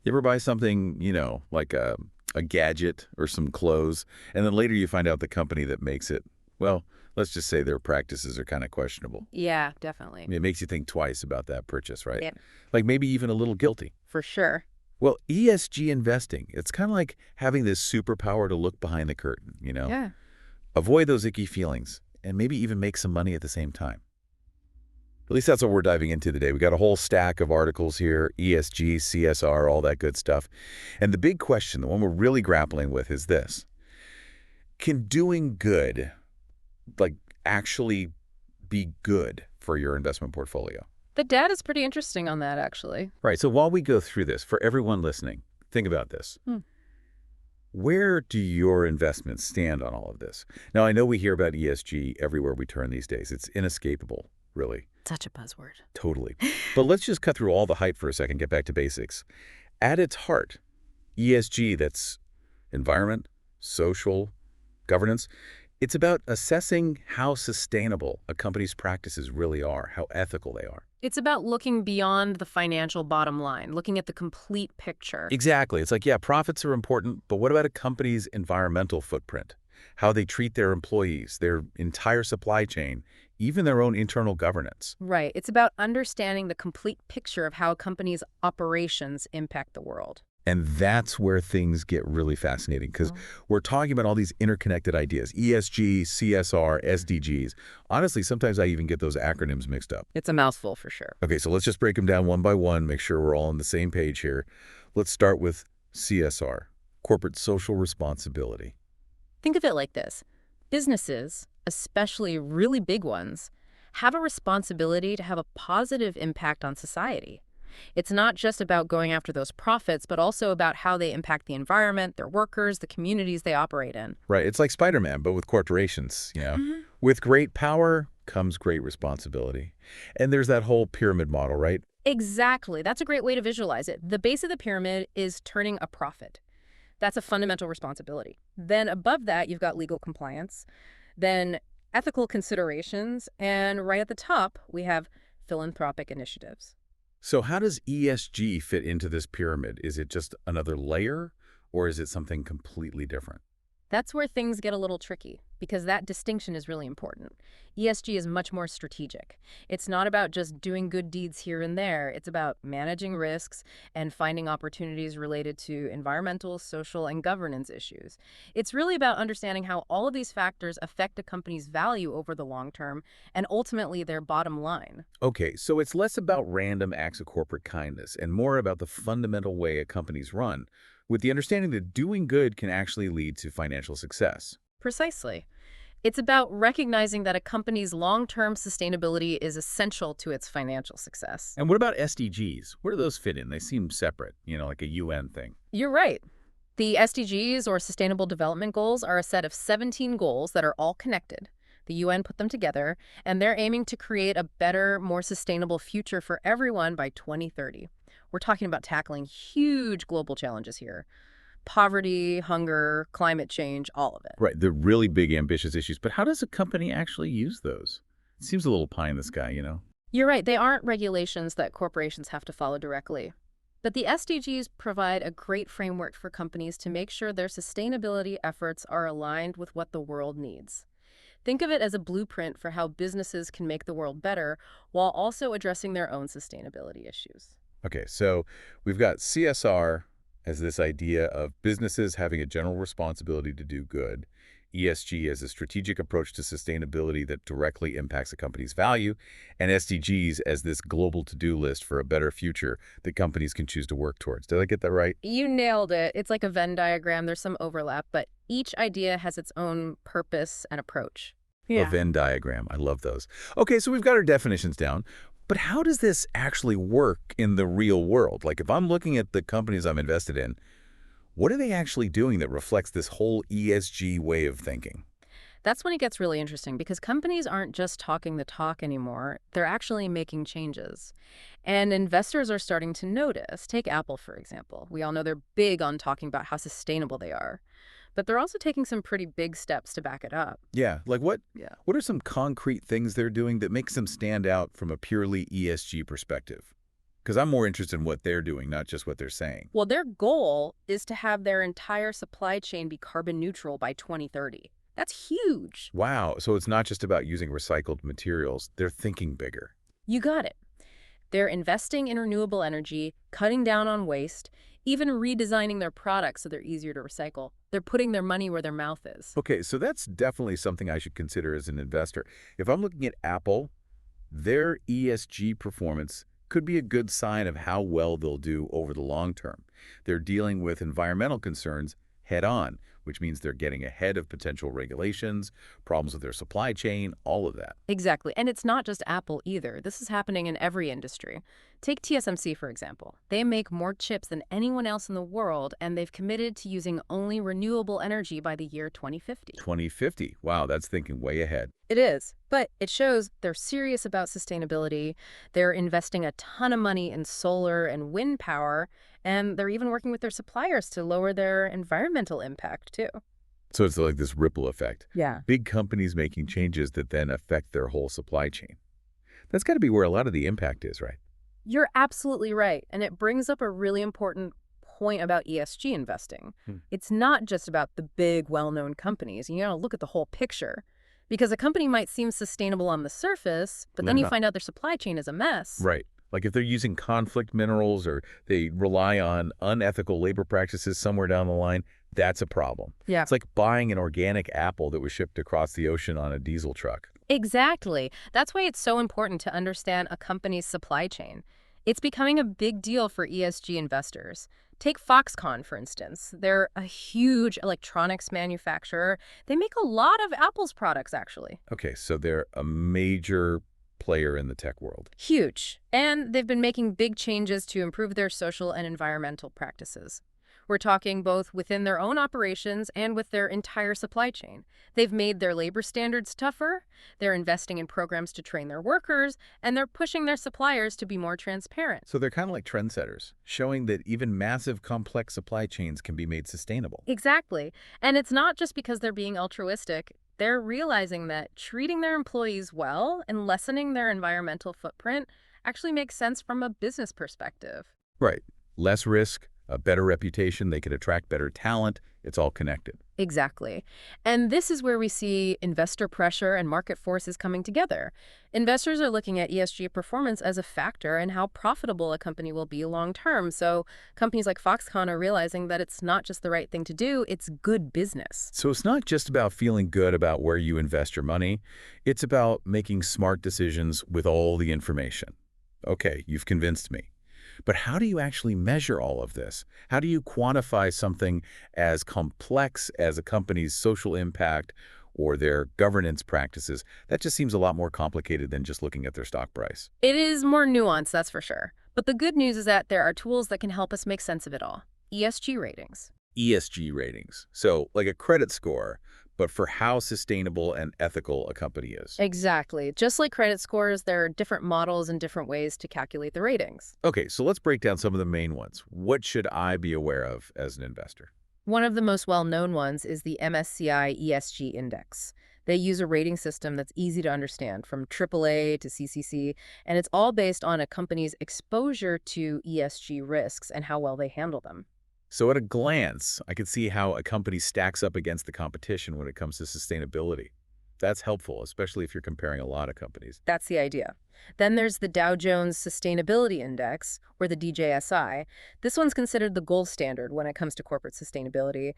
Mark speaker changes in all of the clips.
Speaker 1: You ever buy something, like a gadget or some clothes, and then later you find out the company that makes it, well, let's just say their practices are kind of questionable.
Speaker 2: Yeah, definitely.
Speaker 1: It makes you think twice about that purchase, right?
Speaker 2: Yeah,
Speaker 1: Like maybe even a little guilty.
Speaker 2: for sure.
Speaker 1: Well, ESG investing, it's kind of like having this superpower to look behind the curtain.
Speaker 2: Yeah.
Speaker 1: Avoid those icky feelings and maybe even make some money at the same time. At least that's what we're diving into today. We got a whole stack of articles here, ESG, CSR, all that good stuff. And the big question, the one we're really grappling with is this. Can doing good, like, actually be good for your investment portfolio?
Speaker 2: The data is pretty interesting on that, actually.
Speaker 1: Right, so while we go through this, for everyone listening, think about this.
Speaker 2: Hmm.
Speaker 1: Where do your investments stand on all of this? Now, I know we hear about ESG everywhere we turn these days. It's inescapable, really.
Speaker 2: Such a buzzword.
Speaker 1: Totally. But let's just cut through all the hype for a second, get back to basics. At its heart, ESG, that's environment, social, governance, it's about assessing how sustainable a company's practices really are, how ethical they are.
Speaker 2: It's about looking beyond the financial bottom line, looking at the complete picture.
Speaker 1: Exactly. It's like, yeah, profits are important, but what about a company's environmental footprint? How they treat their employees, their entire supply chain, even their own internal governance.
Speaker 2: Right. It's about understanding the complete picture of how a company's operations impact the world.
Speaker 1: And that's where things get really fascinating because we're talking about all these interconnected ideas, ESG, CSR, SDGs. Honestly, sometimes I even get those acronyms mixed up.
Speaker 2: It's a mouthful for sure.
Speaker 1: Okay, so let's just break them down one by one, make sure we're all on the same page here. Let's start with CSR, corporate social responsibility.
Speaker 2: Think of it like this. Businesses, especially really big ones, have a responsibility to have a positive impact on society. It's not just about going after those profits, but also about how they impact the environment, their workers, the communities they operate in.
Speaker 1: Right, it's like Spider-Man, but with corporations.
Speaker 2: Mhm.
Speaker 1: With great power comes great responsibility. And there's that whole pyramid model, right?
Speaker 2: Exactly. That's a great way to visualize it. The base of the pyramid is turning a profit. That's a fundamental responsibility. Then above that, you've got legal compliance, then ethical considerations, and right at the top, we have philanthropic initiatives.
Speaker 1: So how does ESG fit into this pyramid? Is it just another layer, or is it something completely different?
Speaker 2: That's where things get a little tricky, because that distinction is really important. ESG is much more strategic. It's not about just doing good deeds here and there. It's about managing risks and finding opportunities related to environmental, social, and governance issues. It's really about understanding how all of these factors affect a company's value over the long term and ultimately their bottom line.
Speaker 1: Okay, so it's less about random acts of corporate kindness and more about the fundamental way a company's run, with the understanding that doing good can actually lead to financial success.
Speaker 2: Precisely. It's about recognizing that a company's long-term sustainability is essential to its financial success.
Speaker 1: And what about SDGs? Where do those fit in? They seem separate, like a UN thing.
Speaker 2: You're right. The SDGs, or Sustainable Development Goals, are a set of 17 goals that are all connected. The UN put them together, and they're aiming to create a better, more sustainable future for everyone by 2030. We're talking about tackling huge global challenges here. Poverty, hunger, climate change, all of it.
Speaker 1: Right, the really big, ambitious issues. But how does a company actually use those? It seems a little pie in the sky.
Speaker 2: You're right, they aren't regulations that corporations have to follow directly. But the SDGs provide a great framework for companies to make sure their sustainability efforts are aligned with what the world needs. Think of it as a blueprint for how businesses can make the world better while also addressing their own sustainability issues.
Speaker 1: Okay, so we've got CSR as this idea of businesses having a general responsibility to do good, ESG as a strategic approach to sustainability that directly impacts a company's value, and SDGs as this global to-do list for a better future that companies can choose to work towards. Did I get that right?
Speaker 2: You nailed it. It's like a Venn diagram. There's some overlap, but each idea has its own purpose and approach.
Speaker 1: A Venn diagram. I love those. Okay, so we've got our definitions down. But how does this actually work in the real world? Like if I'm looking at the companies I'm invested in, what are they actually doing that reflects this whole ESG way of thinking?
Speaker 2: That's when it gets really interesting because companies aren't just talking the talk anymore. They're actually making changes. And investors are starting to notice. Take Apple, for example. We all know they're big on talking about how sustainable they are. But they're also taking some pretty big steps to back it up.
Speaker 1: Yeah, like what?
Speaker 2: Yeah.
Speaker 1: What are some concrete things they're doing that makes them stand out from a purely ESG perspective? Because I'm more interested in what they're doing, not just what they're saying.
Speaker 2: Well, their goal is to have their entire supply chain be carbon neutral by 2030. That's huge.
Speaker 1: Wow, so it's not just about using recycled materials. They're thinking bigger.
Speaker 2: You got it. They're investing in renewable energy, cutting down on waste, even redesigning their products so they're easier to recycle. They're putting their money where their mouth is.
Speaker 1: Okay, so that's definitely something I should consider as an investor. If I'm looking at Apple, their ESG performance could be a good sign of how well they'll do over the long term. They're dealing with environmental concerns head on, which means they're getting ahead of potential regulations, problems with their supply chain, all of that.
Speaker 2: Exactly. And it's not just Apple either. This is happening in every industry. Take TSMC, for example. They make more chips than anyone else in the world, and they've committed to using only renewable energy by the year 2050.
Speaker 1: 2050. Wow, that's thinking way ahead.
Speaker 2: It is, but it shows they're serious about sustainability. They're investing a ton of money in solar and wind power, and they're even working with their suppliers to lower their environmental impact, too.
Speaker 1: So it's like this ripple effect.
Speaker 2: Yeah.
Speaker 1: Big companies making changes that then affect their whole supply chain. That's got to be where a lot of the impact is, right?
Speaker 2: You're absolutely right, and it brings up a really important point about ESG investing. It's not just about the big, well-known companies. You gotta look at the whole picture. Because a company might seem sustainable on the surface, but then you find out their supply chain is a mess.
Speaker 1: Right. Like if they're using conflict minerals or they rely on unethical labor practices somewhere down the line, that's a problem.
Speaker 2: Yeah.
Speaker 1: It's like buying an organic apple that was shipped across the ocean on a diesel truck.
Speaker 2: Exactly. That's why it's so important to understand a company's supply chain. It's becoming a big deal for ESG investors. Take Foxconn, for instance. They're a huge electronics manufacturer. They make a lot of Apple's products, actually.
Speaker 1: Okay, so they're a major player in the tech world.
Speaker 2: Huge. And they've been making big changes to improve their social and environmental practices. We're talking both within their own operations and with their entire supply chain. They've made their labor standards tougher, they're investing in programs to train their workers, and they're pushing their suppliers to be more transparent.
Speaker 1: So they're kind of like trendsetters, showing that even massive, complex supply chains can be made sustainable.
Speaker 2: Exactly. And it's not just because they're being altruistic. They're realizing that treating their employees well and lessening their environmental footprint actually makes sense from a business perspective.
Speaker 1: Right. Less risk, a better reputation, they can attract better talent. It's all connected.
Speaker 2: Exactly. And this is where we see investor pressure and market forces coming together. Investors are looking at ESG performance as a factor in how profitable a company will be long term. So companies like Foxconn are realizing that it's not just the right thing to do, it's good business.
Speaker 1: So it's not just about feeling good about where you invest your money. It's about making smart decisions with all the information. Okay, you've convinced me. But how do you actually measure all of this? How do you quantify something as complex as a company's social impact or their governance practices? That just seems a lot more complicated than just looking at their stock price.
Speaker 2: It is more nuanced, that's for sure. But the good news is that there are tools that can help us make sense of it all. ESG ratings.
Speaker 1: ESG ratings. So like a credit score, but for how sustainable and ethical a company is.
Speaker 2: Exactly. Just like credit scores, there are different models and different ways to calculate the ratings.
Speaker 1: Okay, so let's break down some of the main ones. What should I be aware of as an investor?
Speaker 2: One of the most well-known ones is the MSCI ESG Index. They use a rating system that's easy to understand, from AAA to CCC, and it's all based on a company's exposure to ESG risks and how well they handle them.
Speaker 1: So at a glance, I could see how a company stacks up against the competition when it comes to sustainability. That's helpful, especially if you're comparing a lot of companies.
Speaker 2: That's the idea. Then there's the Dow Jones Sustainability Index, or the DJSI. This one's considered the gold standard when it comes to corporate sustainability,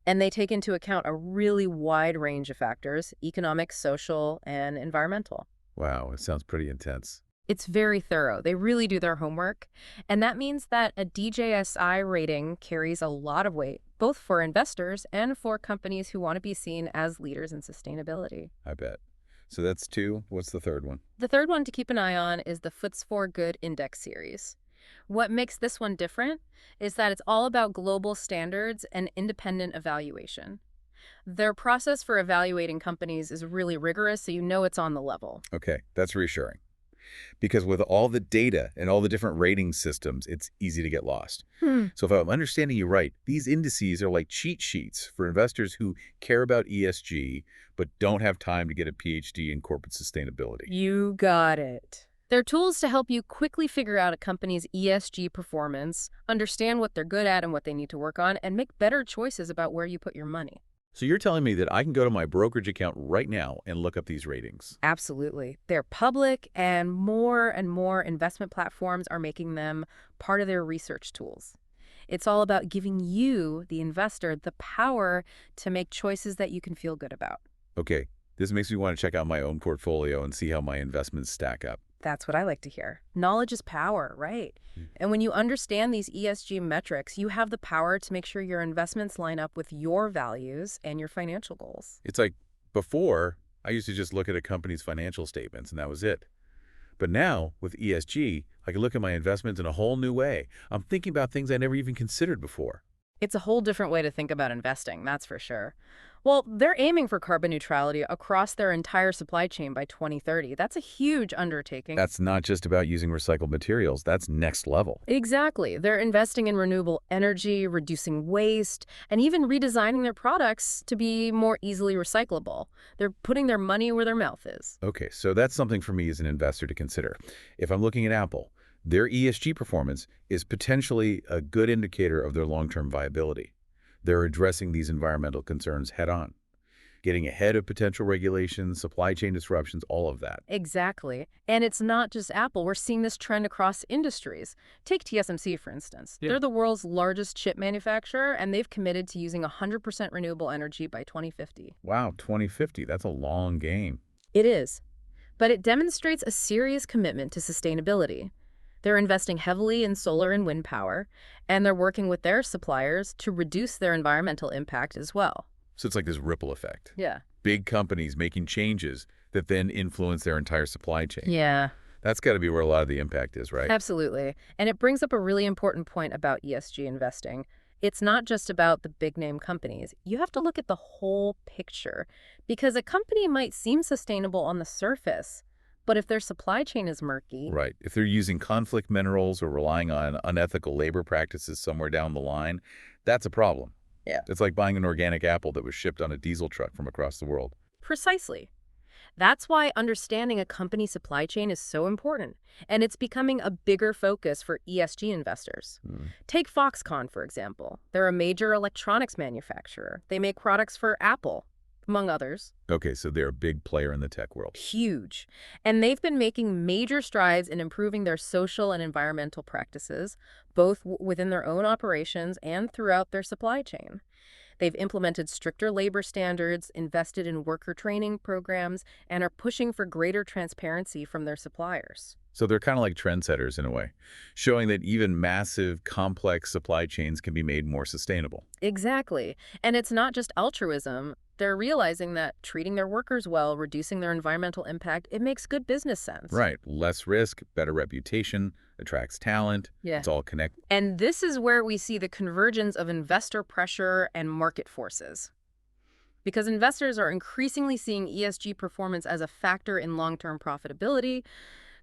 Speaker 2: and they take into account a really wide range of factors: economic, social, and environmental.
Speaker 1: Wow, it sounds pretty intense.
Speaker 2: It's very thorough. They really do their homework. And that means that a DJSI rating carries a lot of weight, both for investors and for companies who want to be seen as leaders in sustainability.
Speaker 1: I bet. So that's two. What's the third one?
Speaker 2: The third one to keep an eye on is the FTSE4Good Index series. What makes this one different is that it's all about global standards and independent evaluation. Their process for evaluating companies is really rigorous, so you know it's on the level.
Speaker 1: Okay, that's reassuring. Because with all the data and all the different rating systems, it's easy to get lost. So if I'm understanding you right, these indices are like cheat sheets for investors who care about ESG but don't have time to get a PhD in corporate sustainability.
Speaker 2: You got it. They're tools to help you quickly figure out a company's ESG performance, understand what they're good at and what they need to work on, and make better choices about where you put your money.
Speaker 1: So you're telling me that I can go to my brokerage account right now and look up these ratings?
Speaker 2: Absolutely. They're public, and more investment platforms are making them part of their research tools. It's all about giving you, the investor, the power to make choices that you can feel good about.
Speaker 1: Okay, this makes me want to check out my own portfolio and see how my investments stack up.
Speaker 2: That's what I like to hear. Knowledge is power, right? And when you understand these ESG metrics, you have the power to make sure your investments line up with your values and your financial goals.
Speaker 1: It's like before, I used to just look at a company's financial statements and that was it. But now, with ESG, I can look at my investments in a whole new way. I'm thinking about things I never even considered before.
Speaker 2: It's a whole different way to think about investing, that's for sure. Well, they're aiming for carbon neutrality across their entire supply chain by 2030. That's a huge undertaking.
Speaker 1: That's not just about using recycled materials. That's next level.
Speaker 2: Exactly. They're investing in renewable energy, reducing waste, and even redesigning their products to be more easily recyclable. They're putting their money where their mouth is.
Speaker 1: Okay, so that's something for me as an investor to consider. If I'm looking at Apple, their ESG performance is potentially a good indicator of their long-term viability. They're addressing these environmental concerns head-on, getting ahead of potential regulations, supply chain disruptions, all of that.
Speaker 2: Exactly. And it's not just Apple. We're seeing this trend across industries. Take TSMC, for instance.
Speaker 1: Yeah.
Speaker 2: They're the world's largest chip manufacturer, and they've committed to using 100% renewable energy by 2050.
Speaker 1: Wow, 2050, that's a long game.
Speaker 2: It is. But it demonstrates a serious commitment to sustainability. They're investing heavily in solar and wind power, and they're working with their suppliers to reduce their environmental impact as well.
Speaker 1: So it's like this ripple effect.
Speaker 2: Yeah.
Speaker 1: Big companies making changes that then influence their entire supply chain.
Speaker 2: Yeah,
Speaker 1: That's got to be where a lot of the impact is, right?
Speaker 2: absolutely. And it brings up a really important point about ESG investing. It's not just about the big name companies. You have to look at the whole picture because a company might seem sustainable on the surface, but if their supply chain is murky,
Speaker 1: Right. If they're using conflict minerals or relying on unethical labor practices somewhere down the line, that's a problem.
Speaker 2: Yeah.
Speaker 1: It's like buying an organic apple that was shipped on a diesel truck from across the world.
Speaker 2: precisely. That's why understanding a company's supply chain is so important, and it's becoming a bigger focus for ESG investors. Take Foxconn, for example. They're a major electronics manufacturer. They make products for Apple, among others.
Speaker 1: Okay, so they're a big player in the tech world.
Speaker 2: Huge. And they've been making major strides in improving their social and environmental practices, both within their own operations and throughout their supply chain. They've implemented stricter labor standards, invested in worker training programs, and are pushing for greater transparency from their suppliers.
Speaker 1: So they're kind of like trendsetters in a way, showing that even massive, complex supply chains can be made more sustainable.
Speaker 2: Exactly. And it's not just altruism. They're realizing that treating their workers well, reducing their environmental impact, it makes good business sense.
Speaker 1: Right. Less risk, better reputation, attracts talent.
Speaker 2: Yeah.
Speaker 1: It's all connected.
Speaker 2: And this is where we see the convergence of investor pressure and market forces. Because investors are increasingly seeing ESG performance as a factor in long-term profitability,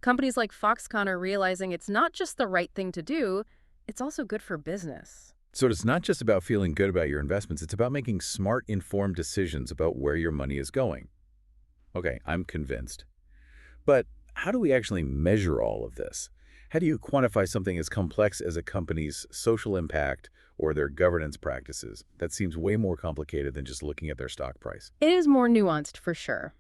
Speaker 2: companies like Foxconn are realizing it's not just the right thing to do, it's also good for business.
Speaker 1: So it's not just about feeling good about your investments. It's about making smart, informed decisions about where your money is going. Okay, I'm convinced. But how do we actually measure all of this? How do you quantify something as complex as a company's social impact or their governance practices? That seems way more complicated than just looking at their stock price.
Speaker 2: It is more nuanced for sure.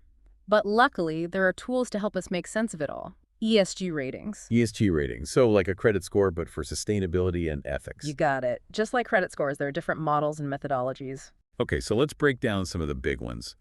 Speaker 2: But luckily, there are tools to help us make sense of it all. ESG ratings.
Speaker 1: ESG ratings, so like a credit score, but for sustainability and ethics.
Speaker 2: You got it. Just like credit scores, there are different models and methodologies.
Speaker 1: Okay, so let's break down some of the big ones.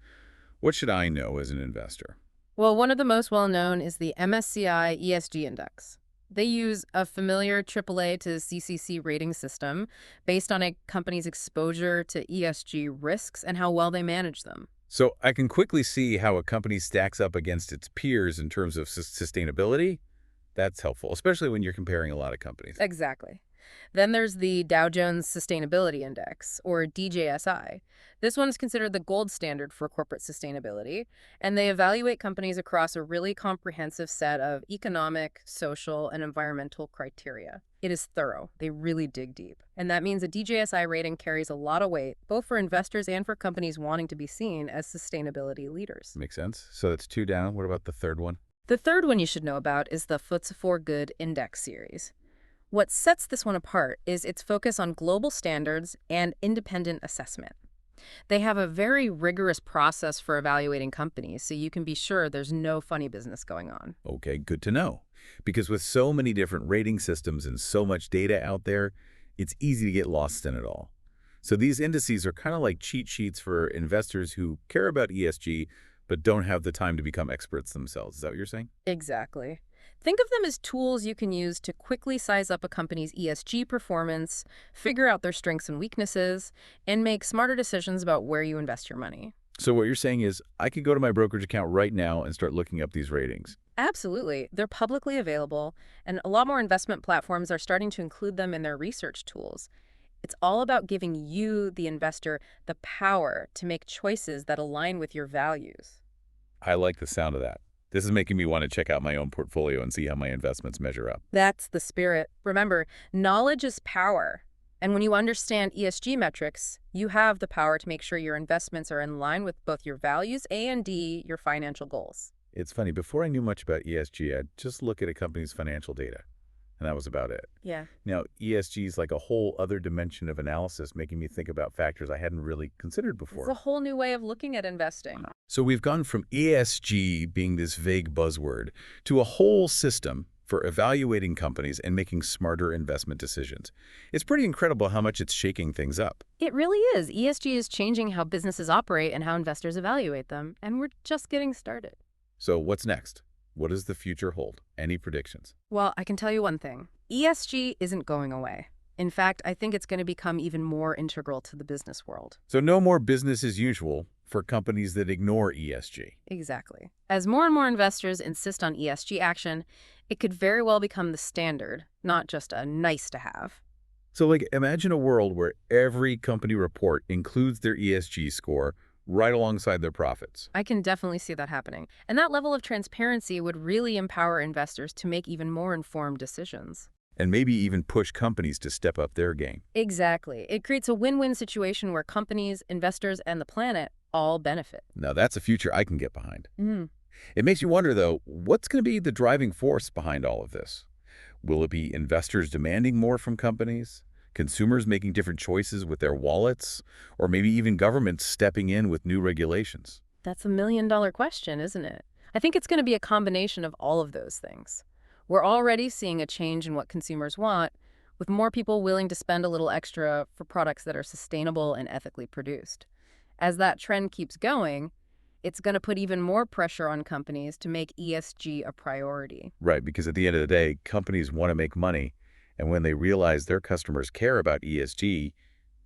Speaker 1: What should I know as an investor?
Speaker 2: Well, one of the most well-known is the MSCI ESG Index. They use a familiar AAA to CCC rating system based on a company's exposure to ESG risks and how well they manage them.
Speaker 1: So I can quickly see how a company stacks up against its peers in terms of sustainability. That's helpful, especially when you're comparing a lot of companies.
Speaker 2: Exactly. Then there's the Dow Jones Sustainability Index, or DJSI. This one is considered the gold standard for corporate sustainability, and they evaluate companies across a really comprehensive set of economic, social, and environmental criteria. It is thorough. They really dig deep. And that means a DJSI rating carries a lot of weight, both for investors and for companies wanting to be seen as sustainability leaders.
Speaker 1: Makes sense. So that's two down. What about the third one?
Speaker 2: The third one you should know about is the FTSE4Good Index series. What sets this one apart is its focus on global standards and independent assessment. They have a very rigorous process for evaluating companies, so you can be sure there's no funny business going on.
Speaker 1: Okay, good to know. Because with so many different rating systems and so much data out there, it's easy to get lost in it all. So these indices are kind of like cheat sheets for investors who care about ESG but don't have the time to become experts themselves. Is that what you're saying?
Speaker 2: Exactly. Think of them as tools you can use to quickly size up a company's ESG performance, figure out their strengths and weaknesses, and make smarter decisions about where you invest your money.
Speaker 1: So what you're saying is I could go to my brokerage account right now and start looking up these ratings.
Speaker 2: Absolutely. They're publicly available, and a lot more investment platforms are starting to include them in their research tools. It's all about giving you, the investor, the power to make choices that align with your values.
Speaker 1: I like the sound of that. This is making me want to check out my own portfolio and see how my investments measure up.
Speaker 2: That's the spirit. Remember, knowledge is power. And when you understand ESG metrics, you have the power to make sure your investments are in line with both your values and your financial goals.
Speaker 1: It's funny, before I knew much about ESG, I'd just look at a company's financial data, and that was about it.
Speaker 2: Yeah.
Speaker 1: Now, ESG is like a whole other dimension of analysis, making me think about factors I hadn't really considered
Speaker 2: It's
Speaker 1: before.
Speaker 2: a whole new way of looking at investing.
Speaker 1: So we've gone from ESG being this vague buzzword to a whole system for evaluating companies and making smarter investment decisions. It's pretty incredible how much it's shaking things up.
Speaker 2: It really is. ESG is changing how businesses operate and how investors evaluate them, and we're just getting started.
Speaker 1: So what's next? What does the future hold? Any predictions?
Speaker 2: Well, I can tell you one thing. ESG isn't going away. In fact, I think it's going to become even more integral to the business world.
Speaker 1: So no more business as usual for companies that ignore ESG.
Speaker 2: Exactly. As more and more investors insist on ESG action, it could very well become the standard, not just a nice to have.
Speaker 1: So imagine a world where every company report includes their ESG score right alongside their profits.
Speaker 2: I can definitely see that happening. And that level of transparency would really empower investors to make even more informed decisions.
Speaker 1: And maybe even push companies to step up their game.
Speaker 2: Exactly. It creates a win-win situation where companies, investors, and the planet all benefit.
Speaker 1: Now that's a future I can get behind.
Speaker 2: Mm.
Speaker 1: It makes you wonder, though, what's going to be the driving force behind all of this? Will it be investors demanding more from companies? Consumers making different choices with their wallets? Or maybe even governments stepping in with new regulations?
Speaker 2: That's a million-dollar question, isn't it? I think it's going to be a combination of all of those things. We're already seeing a change in what consumers want, with more people willing to spend a little extra for products that are sustainable and ethically produced. As that trend keeps going, it's going to put even more pressure on companies to make ESG a priority.
Speaker 1: Right, because at the end of the day, companies want to make money, and when they realize their customers care about ESG,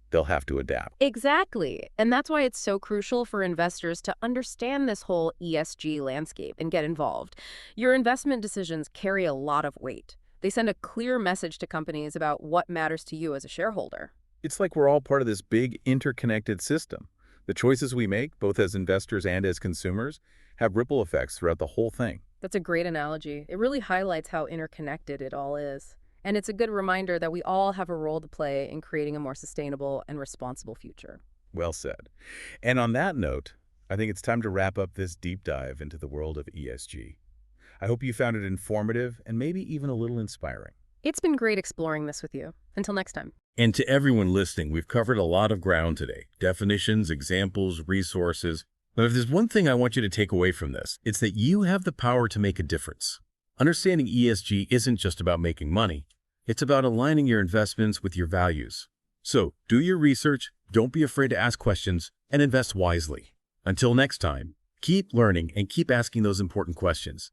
Speaker 1: they'll have to adapt.
Speaker 2: Exactly. And that's why it's so crucial for investors to understand this whole ESG landscape and get involved. Your investment decisions carry a lot of weight. They send a clear message to companies about what matters to you as a shareholder.
Speaker 1: It's like we're all part of this big interconnected system. The choices we make, both as investors and as consumers, have ripple effects throughout the whole thing.
Speaker 2: That's a great analogy. It really highlights how interconnected it all is. And it's a good reminder that we all have a role to play in creating a more sustainable and responsible future.
Speaker 1: Well said. And on that note, I think it's time to wrap up this deep dive into the world of ESG. I hope you found it informative and maybe even a little inspiring.
Speaker 2: It's been great exploring this with you. Until next time.
Speaker 3: And to everyone listening, we've covered a lot of ground today. Definitions, examples, resources. But if there's one thing I want you to take away from this, it's that you have the power to make a difference. Understanding ESG isn't just about making money. It's about aligning your investments with your values. So, do your research, don't be afraid to ask questions, and invest wisely. Until next time, keep learning and keep asking those important questions.